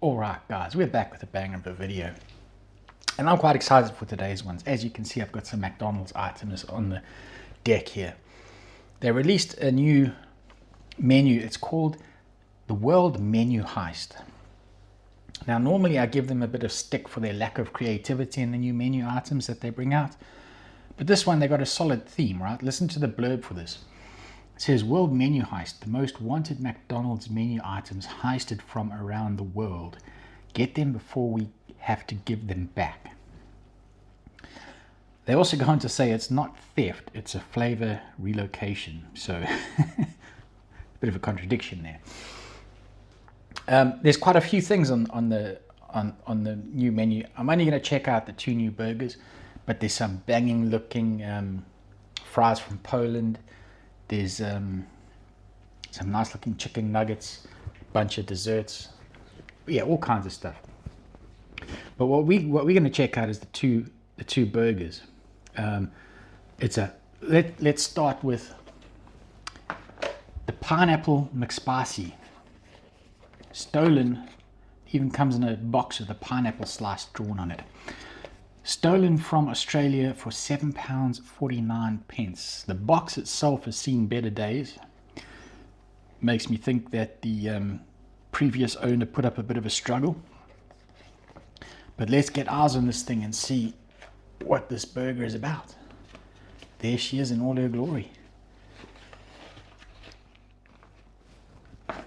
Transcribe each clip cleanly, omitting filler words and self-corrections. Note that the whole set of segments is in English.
Alright guys, we're back with a banger of a video. And I'm quite excited for today's ones. As you can see, I've got some McDonald's items on the deck here. They released a new menu. It's called the World Menu Heist. Now normally I give them a bit of stick for their lack of creativity in the new menu items that they bring out. But this one, they got a solid theme, right? Listen to the blurb for this. It says, World Menu Heist, the most wanted McDonald's menu items heisted from around the world. Get them before we have to give them back. They also go on to say it's not theft, it's a flavor relocation. So, a bit of a contradiction there. There's quite a few things on the new menu. I'm only going to check out the 2 new burgers, but there's some banging looking fries from Poland. There's some nice looking chicken nuggets, bunch of desserts, yeah, all kinds of stuff. But what we're going to check out is the two burgers. Let's start with the pineapple McSpicy. Stolen, even comes in a box with a pineapple slice drawn on it. Stolen from Australia for £7.49. The box itself has seen better days. Makes me think that the previous owner put up a bit of a struggle. But let's get eyes on this thing and see what this burger is about. There she is in all her glory. There's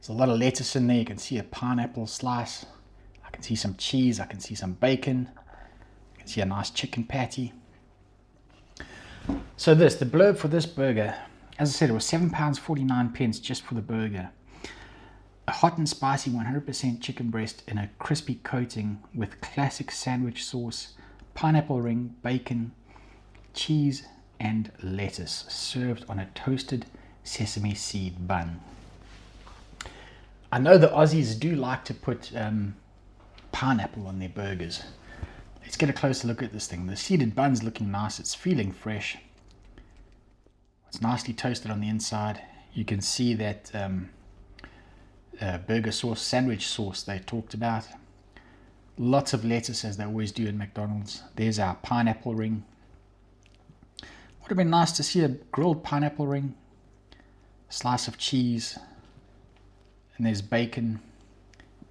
a lot of lettuce in there. You can see a pineapple slice. I can see some cheese, I can see some bacon, I can see a nice chicken patty. So the blurb for this burger, as I said, it was £7.49 just for the burger. A hot and spicy 100% chicken breast in a crispy coating with classic sandwich sauce, pineapple ring, bacon, cheese and lettuce, served on a toasted sesame seed bun. I know the Aussies do like to put pineapple on their burgers. Let's get a closer look at this thing. The seeded bun's looking nice. It's feeling fresh. It's nicely toasted on the inside. You can see that burger sauce, sandwich sauce they talked about. Lots of lettuce, as they always do in McDonald's. There's our pineapple ring. Would have been nice to see a grilled pineapple ring, a slice of cheese, and there's bacon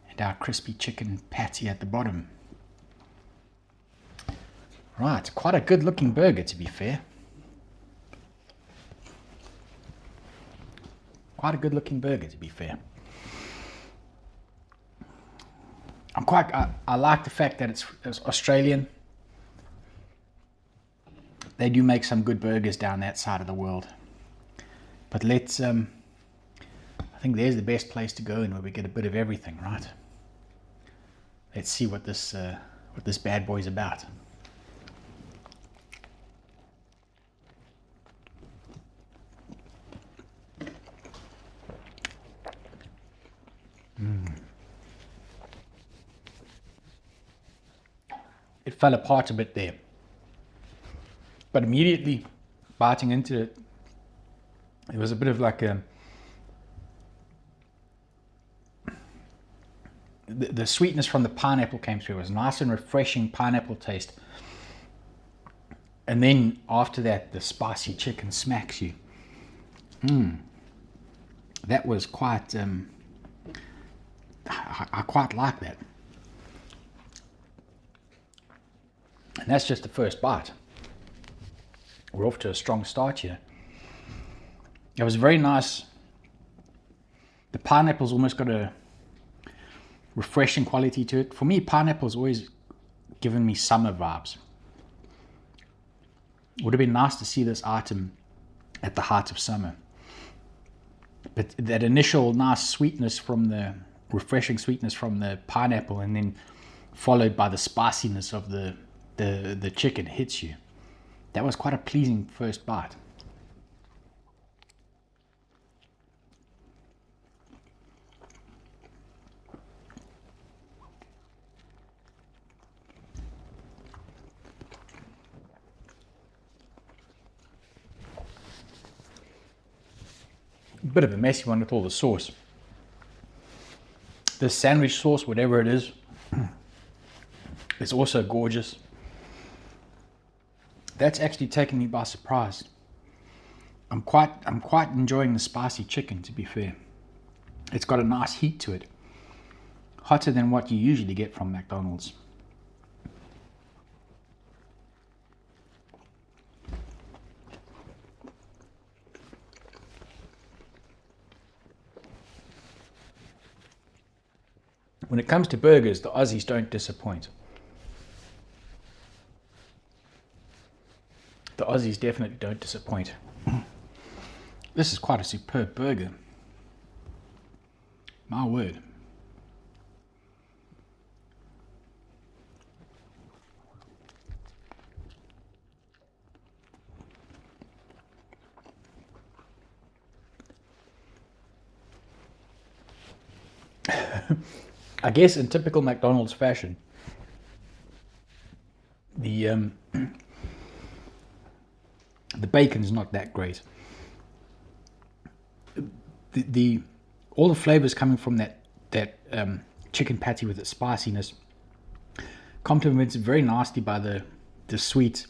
and our crispy chicken patty at the bottom. Right, quite a good looking burger, to be fair. Quite a good looking burger, to be fair. I like the fact that it's Australian. They do make some good burgers down that side of the world. But let's I think there's the best place to go, and where we get a bit of everything, right? Let's see what this bad boy's about. It fell apart a bit there, but immediately biting into it, it was a bit of like the sweetness from the pineapple came through. It was nice and refreshing pineapple taste. And then after that, the spicy chicken smacks you. That was quite, I quite like that. And that's just the first bite. We're off to a strong start here. It was very nice. The pineapple's almost got a refreshing quality to it. For me, pineapple's always given me summer vibes. Would have been nice to see this item at the height of summer. But that initial nice sweetness from the refreshing sweetness from the pineapple, and then followed by the spiciness of the chicken hits you. That was quite a pleasing first bite. Bit of a messy one with all the sauce. This sandwich sauce, whatever it is also gorgeous. That's actually taken me by surprise. I'm quite enjoying the spicy chicken, to be fair. It's got a nice heat to it. Hotter than what you usually get from McDonald's. When it comes to burgers, the Aussies don't disappoint. The Aussies definitely don't disappoint. This is quite a superb burger. My word. I guess in typical McDonald's fashion, the bacon's not that great. All the flavors coming from that chicken patty with its spiciness complements it very nicely by the sweet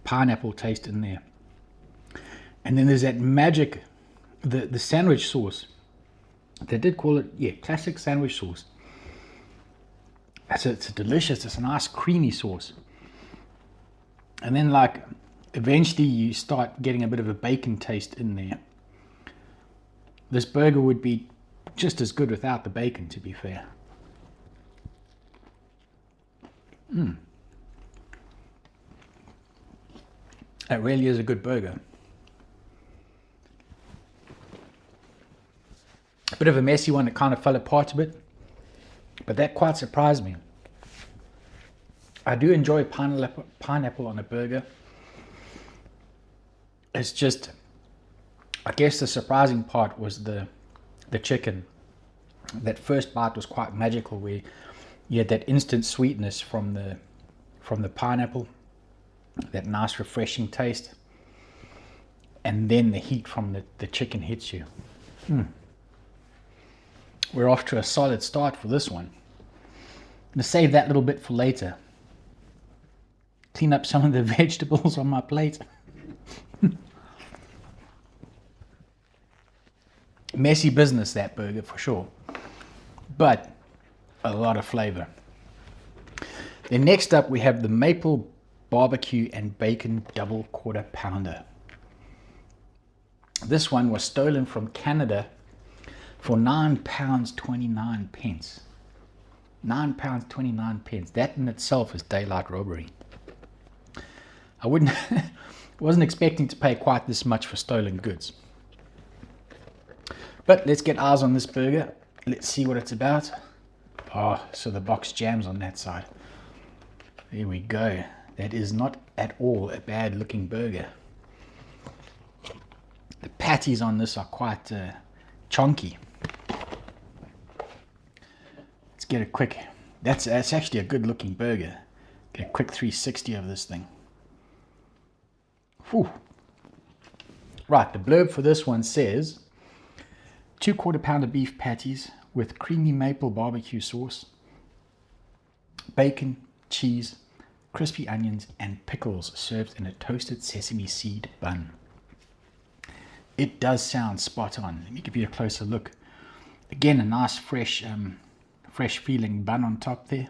pineapple taste in there. And then there's that magic, the sandwich sauce. They did call it, yeah, classic sandwich sauce. It's a delicious, it's a nice creamy sauce. And then like eventually you start getting a bit of a bacon taste in there. This burger would be just as good without the bacon, to be fair. That really is a good burger. A bit of a messy one, it kind of fell apart a bit, but that quite surprised me. I do enjoy pineapple on a burger. It's just, I guess the surprising part was the chicken. That first bite was quite magical, where you had that instant sweetness from the pineapple, that nice refreshing taste, and then the heat from the chicken hits you. We're off to a solid start for this one. I'm going to save that little bit for later. Clean up some of the vegetables on my plate. Messy business, that burger, for sure. But a lot of flavor. Then next up we have the maple barbecue and bacon double quarter pounder. This one was stolen from Canada for £9.29. £9.29. That in itself is daylight robbery. I wasn't expecting to pay quite this much for stolen goods. But let's get eyes on this burger. Let's see what it's about. Oh, so the box jams on that side. There we go. That is not at all a bad looking burger. The patties on this are quite chunky. Let's get a quick, that's actually a good looking burger. Get a quick 360 of this thing. Whew. Right, the blurb for this one says 2 quarter pounder beef patties with creamy maple barbecue sauce, bacon, cheese, crispy onions and pickles served in a toasted sesame seed bun. It does sound spot on. Let me give you a closer look. Again, a nice fresh feeling bun on top there.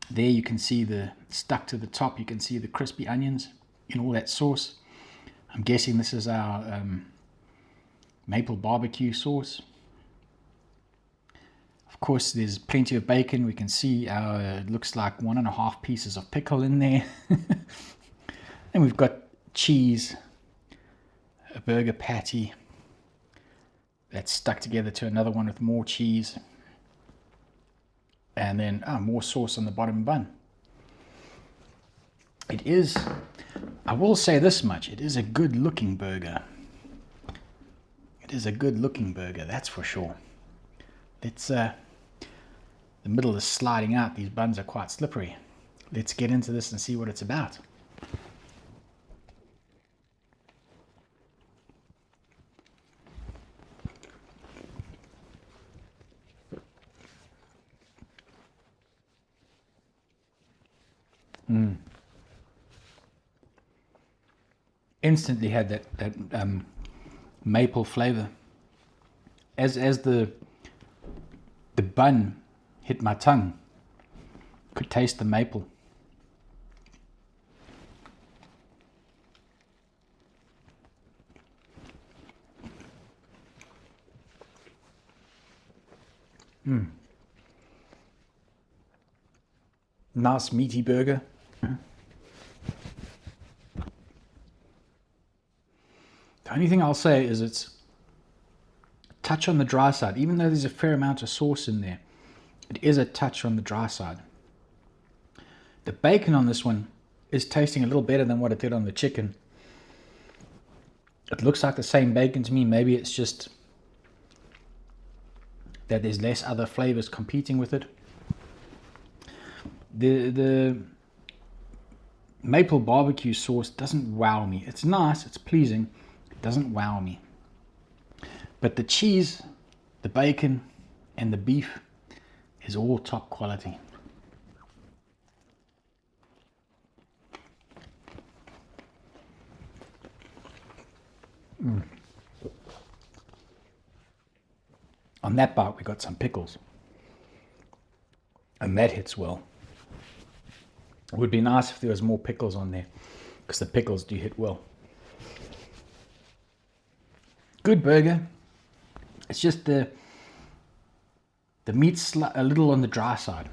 There you can see stuck to the top, you can see the crispy onions in all that sauce. I'm guessing this is our maple barbecue sauce. Of course, there's plenty of bacon. We can see it looks like 1.5 pieces of pickle in there. And we've got cheese, a burger patty that's stuck together to another one with more cheese, and then more sauce on the bottom bun. It is, I will say this much, it is a good looking burger. It is a good looking burger, that's for sure. Let's, the middle is sliding out, these buns are quite slippery. Let's get into this and see what it's about. Instantly had that maple flavor. As the bun hit my tongue, could taste the maple. Nice meaty burger. The only thing I'll say is it's a touch on the dry side. Even though there's a fair amount of sauce in there, it is a touch on the dry side. The bacon on this one is tasting a little better than what it did on the chicken. It looks like the same bacon to me. Maybe it's just that there's less other flavors competing with it. The maple barbecue sauce doesn't wow me. It's nice, it's pleasing, it doesn't wow me. But the cheese, the bacon, and the beef is all top quality. On that bite we got some pickles, and that hits well. It would be nice if there was more pickles on there, because the pickles do hit well. Good burger. It's just the meat's a little on the dry side.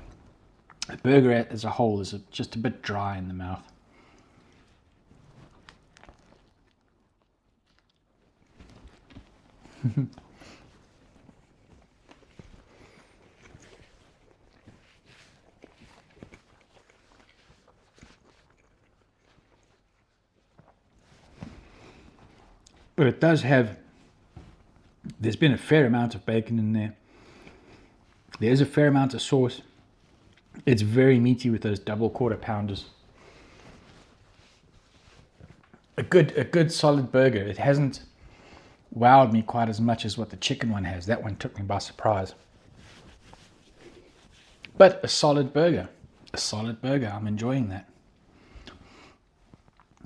The burger as a whole is just a bit dry in the mouth. But it does have, there's been a fair amount of bacon in there. There's a fair amount of sauce. It's very meaty with those double quarter pounders. A good solid burger. It hasn't wowed me quite as much as what the chicken one has. That one took me by surprise. But a solid burger. A solid burger. I'm enjoying that.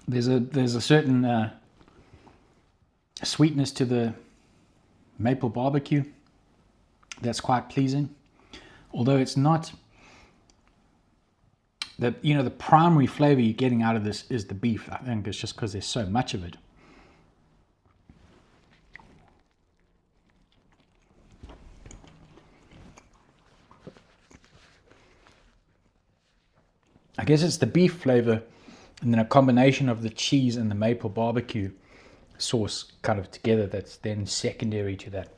There's a certain sweetness to the maple barbecue that's quite pleasing, although it's not the primary flavor you're getting out of this is the beef. I think it's just because there's so much of it. I guess it's the beef flavor and then a combination of the cheese and the maple barbecue sauce kind of together that's then secondary to that.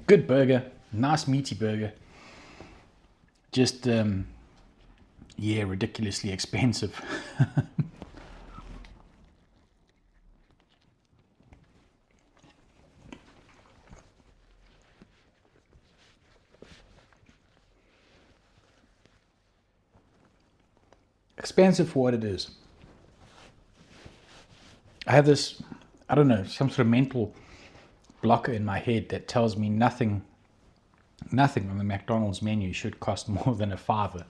Good burger, nice meaty burger. Just yeah, ridiculously expensive. Expensive for what it is. I have this, I don't know, some sort of mental blocker in my head that tells me nothing on the McDonald's menu should cost more than $5.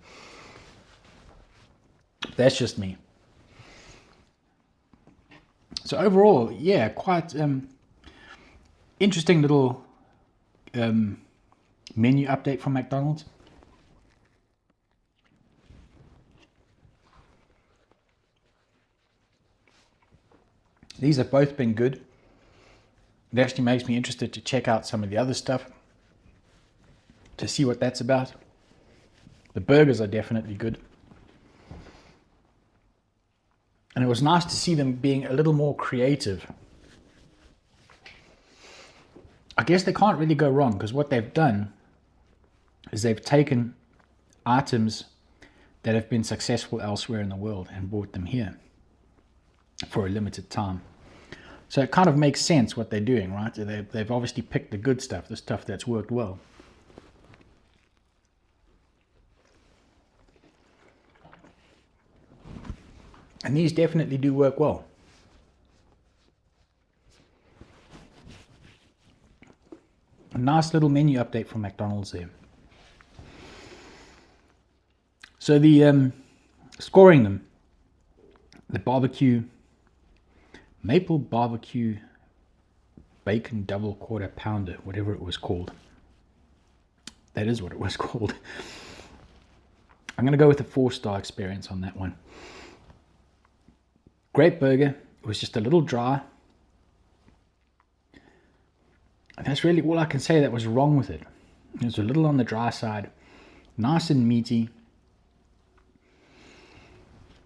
That's just me. So overall, yeah, quite interesting little menu update from McDonald's. These have both been good. It actually makes me interested to check out some of the other stuff to see what that's about. The burgers are definitely good. And it was nice to see them being a little more creative. I guess they can't really go wrong, because what they've done is they've taken items that have been successful elsewhere in the world and brought them here for a limited time. So it kind of makes sense what they're doing, right? They've obviously picked the good stuff, the stuff that's worked well. And these definitely do work well. A nice little menu update from McDonald's there. So the scoring them, the maple barbecue bacon double quarter pounder, whatever it was called. That is what it was called. I'm going to go with a 4-star experience on that one. Great burger. It was just a little dry. And that's really all I can say that was wrong with it. It was a little on the dry side. Nice and meaty.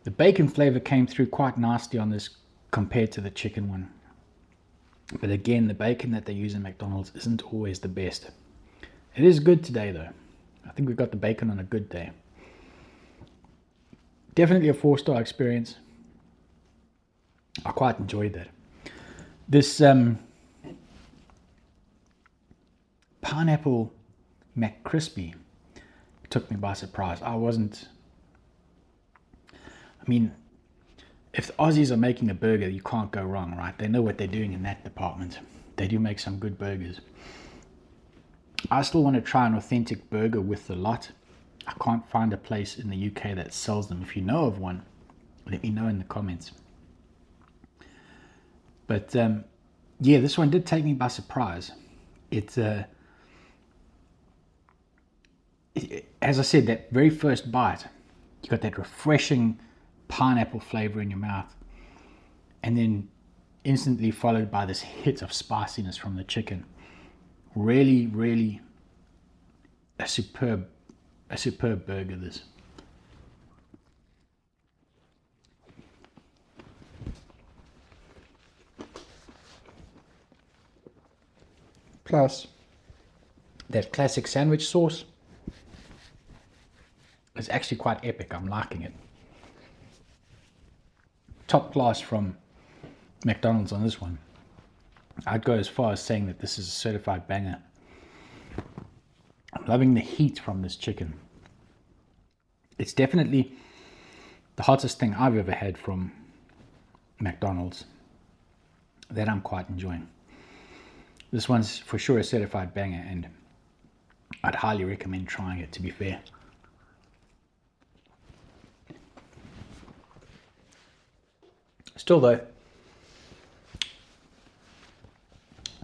The bacon flavor came through quite nicely on this compared to the chicken one. But again, the bacon that they use in McDonald's isn't always the best. It is good today though. I think we got the bacon on a good day. Definitely a 4-star experience. I quite enjoyed that. This pineapple McCrispy took me by surprise. I mean, if the Aussies are making a burger, you can't go wrong, right? They know what they're doing in that department. They do make some good burgers. I still want to try an authentic burger with the lot. I can't find a place in the UK that sells them. If you know of one, let me know in the comments. But yeah, this one did take me by surprise. As I said, that very first bite, you got that refreshing pineapple flavor in your mouth, and then instantly followed by this hit of spiciness from the chicken. Really, really a superb burger, this. Plus, that classic sandwich sauce is actually quite epic. I'm liking it. Top class from McDonald's on this one. I'd go as far as saying that this is a certified banger. I'm loving the heat from this chicken. It's definitely the hottest thing I've ever had from McDonald's that I'm quite enjoying. This one's for sure a certified banger, and I'd highly recommend trying it, to be fair. Still though,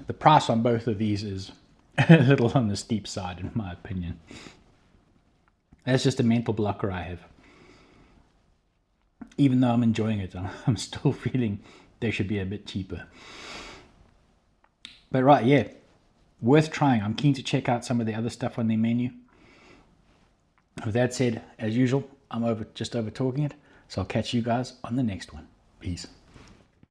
the price on both of these is a little on the steep side in my opinion. That's just a mental blocker I have. Even though I'm enjoying it, I'm still feeling they should be a bit cheaper. But right, yeah, worth trying. I'm keen to check out some of the other stuff on their menu. With that said, as usual, I'm just over talking it. So I'll catch you guys on the next one. Peace.